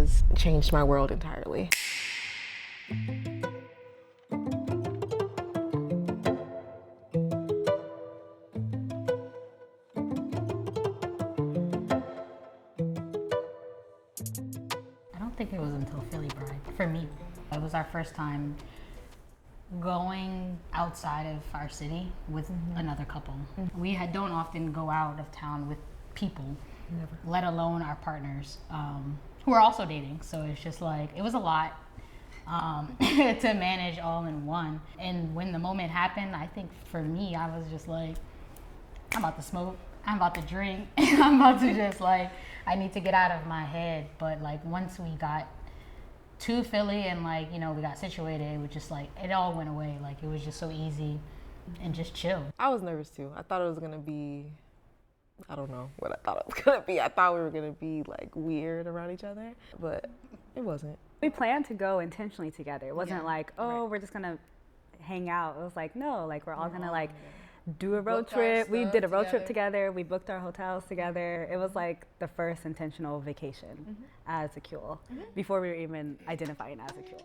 has changed my world entirely. I don't think it was until Philly Bride, for me. It was our first time going outside of our city with another couple. We don't often go out of town with people, let alone our partners, who are also dating. So it's just like, it was a lot to manage all in one. And when the moment happened, I think for me, I was just like, I'm about to smoke, I'm about to drink, I'm about to just like, I need to get out of my head. But like once we got to Philly and like, you know, we got situated, it was just like, it all went away. Like it was just so easy and just chill. I was nervous too. I thought it was gonna be, I don't know what I thought it was gonna be. I thought we were gonna be like weird around each other, but it wasn't. We planned to go intentionally together. It wasn't like, oh, we're just gonna hang out. It was like, no, like we're all gonna like do a road trip. We did a road trip together. We booked our hotels together. It was like the first intentional vacation as a Queue before we were even identifying as a Queue.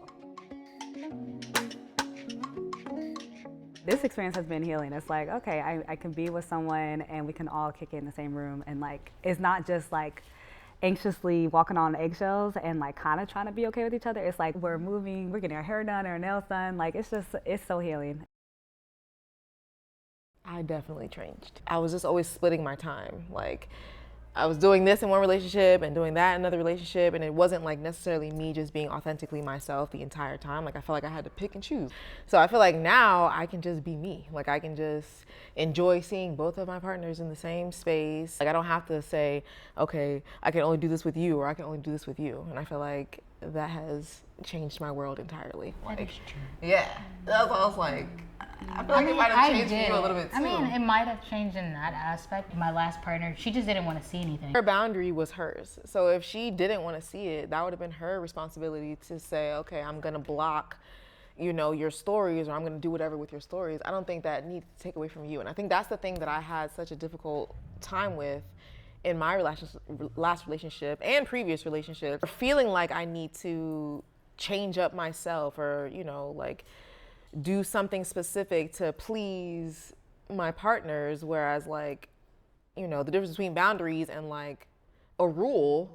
This experience has been healing. It's like, okay, I can be with someone and we can all kick it in the same room, and like it's not just like anxiously walking on eggshells and like kind of trying to be okay with each other. It's like we're moving, we're getting our hair done, our nails done. Like it's so healing. I definitely changed. I was just always splitting my time. Like I was doing this in one relationship and doing that in another relationship, and it wasn't like necessarily me just being authentically myself the entire time. Like I felt like I had to pick and choose. So I feel like now I can just be me. Like I can just enjoy seeing both of my partners in the same space. Like I don't have to say, okay, I can only do this with you or I can only do this with you. And I feel like that has changed my world entirely. That Like, is true. yeah, that's what I was like. I feel like it might have changed for you a little bit too. I mean, it might have changed in that aspect. My last partner, she just didn't want to see anything. Her boundary was hers. So if she didn't want to see it, that would have been her responsibility to say, okay, I'm going to block, you know, your stories, or I'm going to do whatever with your stories. I don't think that needs to take away from you. And I think that's the thing that I had such a difficult time with in my last relationship and previous relationships, feeling like I need to change up myself or, you know, like do something specific to please my partners, whereas like, you know, the difference between boundaries and like a rule,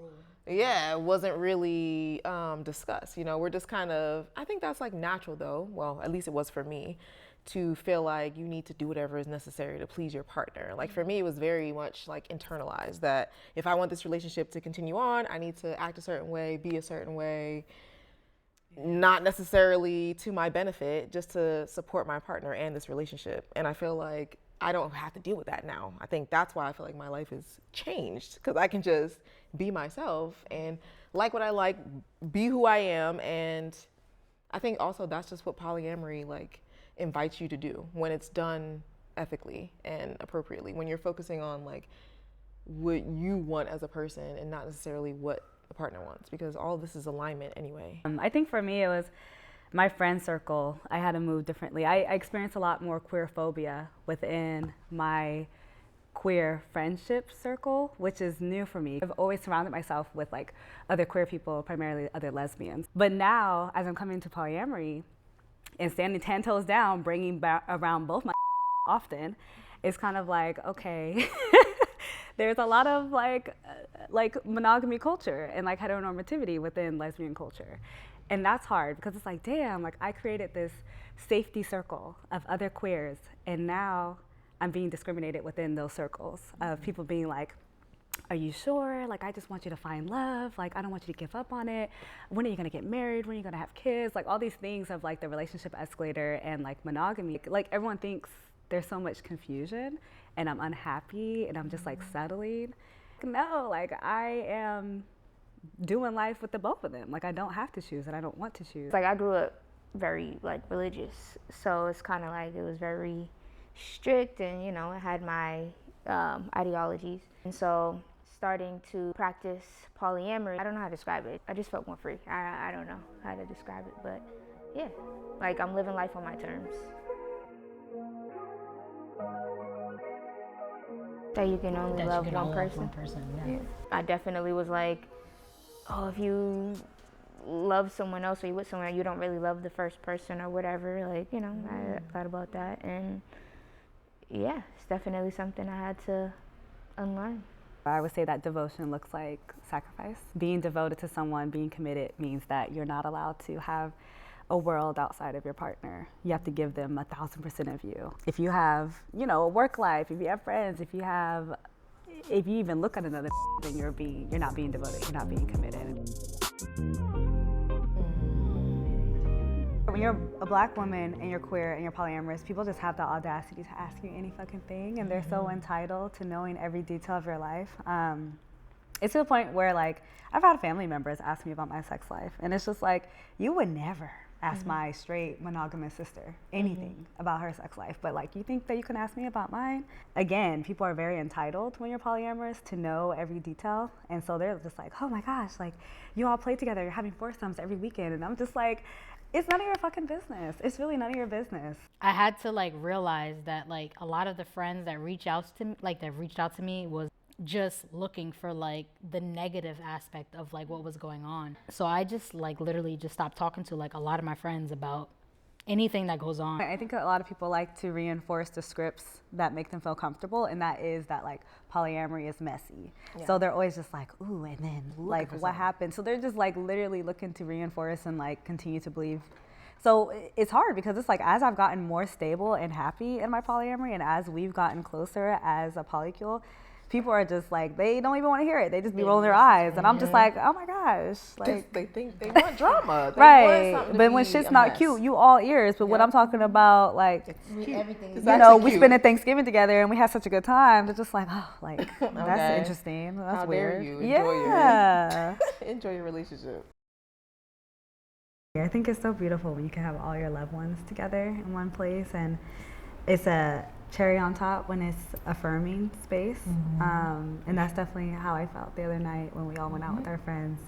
wasn't really discussed. You know, we're just kind of, I think that's like natural though, well, at least it was for me, to feel like you need to do whatever is necessary to please your partner. Like for me, it was very much like internalized that if I want this relationship to continue on, I need to act a certain way, be a certain way, not necessarily to my benefit, just to support my partner and this relationship. And I feel like I don't have to deal with that now. I think that's why I feel like my life has changed, because I can just be myself and like what I like, be who I am. And I think also that's just what polyamory like invites you to do when it's done ethically and appropriately, when you're focusing on like what you want as a person and not necessarily what the partner wants, because all this is alignment anyway. I think for me it was my friend circle. I had to move differently. I experienced a lot more queer phobia within my queer friendship circle, which is new for me. I've always surrounded myself with like other queer people, primarily other lesbians. But now, as I'm coming to polyamory and standing 10 toes down, bringing around both my often, it's kind of like, okay, there's a lot of like monogamy culture and like heteronormativity within lesbian culture. And that's hard because it's like, damn, like I created this safety circle of other queers, and now I'm being discriminated within those circles of people being like, are you sure? Like, I just want you to find love. Like, I don't want you to give up on it. When are you gonna get married? When are you gonna have kids? Like all these things of like the relationship escalator and like monogamy. Like everyone thinks there's so much confusion and I'm unhappy and I'm just like settling. No, like I am doing life with the both of them. Like I don't have to choose and I don't want to choose. Like I grew up very like religious, so it's kind of like it was very strict, and you know, I had my ideologies, and so starting to practice polyamory, I don't know how to describe it. I just felt more free. I don't know how to describe it, but yeah, like I'm living life on my terms. That you can only love one person. Yeah. I definitely was like, oh, if you love someone else or you with someone, you don't really love the first person or whatever. Like, you know, I thought about that, and yeah, it's definitely something I had to unlearn. I would say that devotion looks like sacrifice. Being devoted to someone, being committed, means that you're not allowed to have a world outside of your partner. You have to give them 1,000% of you. If you have, you know, a work life, if you have friends, if you even look at another, then you're not being devoted, you're not being committed. When you're a Black woman and you're queer and you're polyamorous, people just have the audacity to ask you any fucking thing, and they're so entitled to knowing every detail of your life. It's to the point where, like, I've had family members ask me about my sex life, and it's just like, you would never ask my straight monogamous sister anything about her sex life, but like, you think that you can ask me about mine? Again, people are very entitled when you're polyamorous to know every detail, and so they're just like, oh my gosh, like, you all play together, you're having foursomes every weekend, and I'm just like, it's none of your fucking business. It's really none of your business. I had to like realize that like a lot of the friends that reached out to me was just looking for like the negative aspect of like what was going on. So I just like literally just stopped talking to like a lot of my friends about anything that goes on. I think a lot of people like to reinforce the scripts that make them feel comfortable, and that is that like polyamory is messy. Yeah. So they're always just like, ooh, and then like what happened? So they're just like literally looking to reinforce and like continue to believe. So it's hard because it's like, as I've gotten more stable and happy in my polyamory, and as we've gotten closer as a polycule, people are just like, they don't even want to hear it. They just be rolling their eyes. And I'm just like, oh my gosh. Like, they think they want drama. They right. Want but when shit's not cute, you all ears. But what I'm talking about, like, everything. You know, we spending Thanksgiving together and we had such a good time. They're just like, oh, like, that's interesting. That's How weird. Dare you Yeah. Enjoy your relationship. I think it's so beautiful when you can have all your loved ones together in one place, and it's a cherry on top when it's affirming space. And that's definitely how I felt the other night when we all went out with our friends.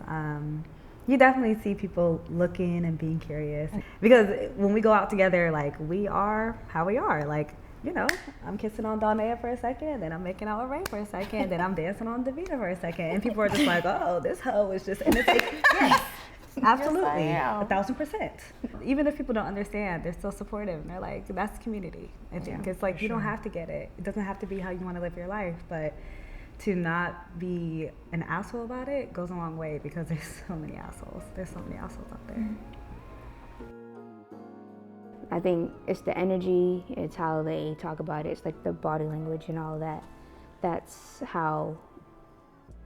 You definitely see people looking and being curious, because when we go out together, like, we are how we are. Like, you know, I'm kissing on Donnea for a second, then I'm making out with Ray for a second, then I'm dancing on Davina for a second, and people are just like, oh, this hoe is just, and it's like, yes. Absolutely, 1,000%. Even if people don't understand, they're still supportive, and they're like, that's community. I think it's like, you don't have to get it. It doesn't have to be how you want to live your life, but to not be an asshole about it goes a long way, because there's so many assholes. There's so many assholes out there. I think it's the energy, it's how they talk about it, it's like the body language and all that. That's how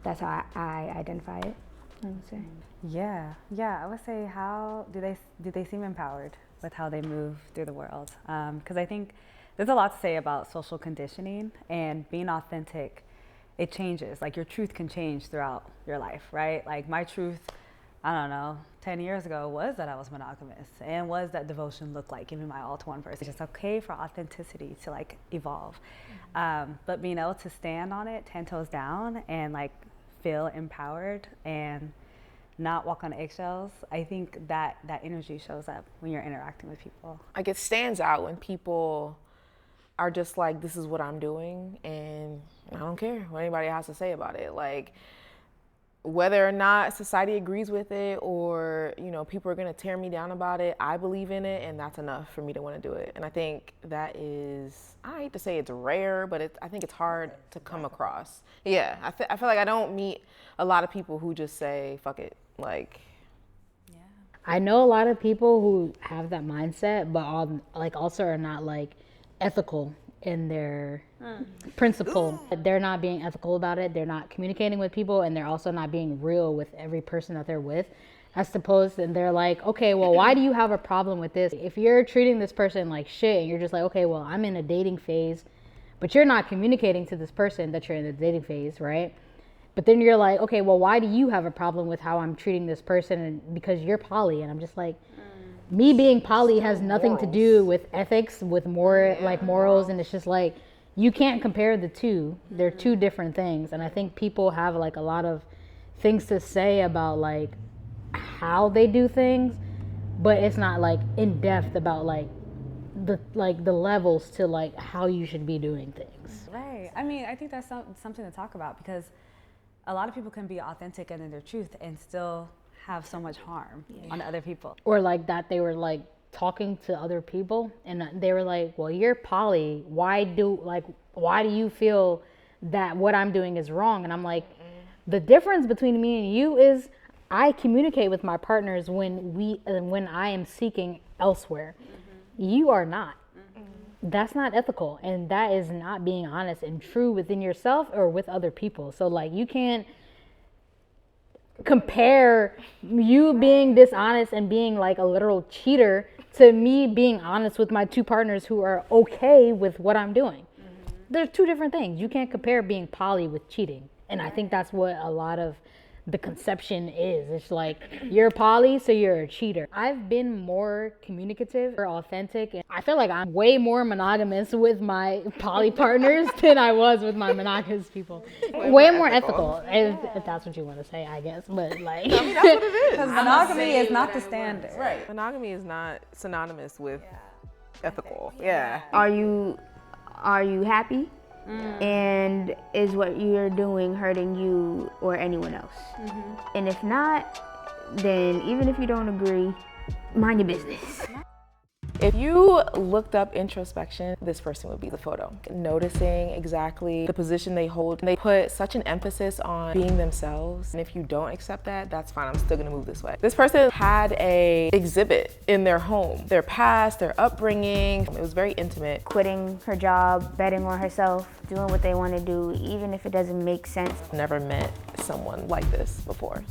I identify it, I would say. Yeah, I would say, how do they seem empowered with how they move through the world? Because I think there's a lot to say about social conditioning, and being authentic, it changes. Like, your truth can change throughout your life, right? Like, my truth, I don't know, 10 years ago was that I was monogamous, and was that devotion looked like giving my all to one person. It's okay for authenticity to like evolve, but being able to stand on it 10 toes down and like feel empowered and not walk on eggshells, I think that energy shows up when you're interacting with people. Like, it stands out when people are just like, this is what I'm doing, and I don't care what anybody has to say about it. Like, whether or not society agrees with it, or, you know, people are gonna tear me down about it, I believe in it, and that's enough for me to want to do it. And I think that is, I hate to say it's rare, but I think it's hard to come across. Yeah, I feel like I don't meet a lot of people who just say, fuck it. Like, yeah, I know a lot of people who have that mindset, but like also are not like ethical in their principle. They're not being ethical about it. They're not communicating with people, and they're also not being real with every person that they're with. I suppose, and they're like, okay, well, why do you have a problem with this? If you're treating this person like shit, and you're just like, okay, well, I'm in a dating phase, but you're not communicating to this person that you're in the dating phase, right? But then you're like, okay, well, why do you have a problem with how I'm treating this person? And because you're poly. And I'm just like, me being poly has nothing to do with ethics, with morals. And it's just like, you can't compare the two. They're two different things. And I think people have like a lot of things to say about like how they do things, but it's not like in depth about like the levels to like how you should be doing things. Right. I mean, I think that's something to talk about, because a lot of people can be authentic and in their truth and still have so much harm on other people. Or like that they were like talking to other people and they were like, well, you're poly. Why do you feel that what I'm doing is wrong? And I'm like, the difference between me and you is I communicate with my partners when I am seeking elsewhere. You are not. That's not ethical, and that is not being honest and true within yourself or with other people. So like you can't compare you being dishonest and being like a literal cheater to me being honest with my two partners who are okay with what I'm doing. There's two different things. You can't compare being poly with cheating. And I think that's what a lot of the conception is. It's like, you're poly, so you're a cheater. I've been more communicative or authentic, and I feel like I'm way more monogamous with my poly partners than I was with my monogamous people. Way more ethical, if that's what you want to say, I guess. But like, I mean, that's what it is. Because monogamy is not the standard. Right. Monogamy is not synonymous with ethical. Yeah. Are you happy? And is what you're doing hurting you or anyone else? And if not, then even if you don't agree, mind your business. If you looked up introspection, this person would be the photo. Noticing exactly the position they hold. They put such an emphasis on being themselves. And if you don't accept that, that's fine. I'm still gonna move this way. This person had a exhibit in their home, their past, their upbringing. It was very intimate. Quitting her job, betting on herself, doing what they want to do, even if it doesn't make sense. Never met someone like this before.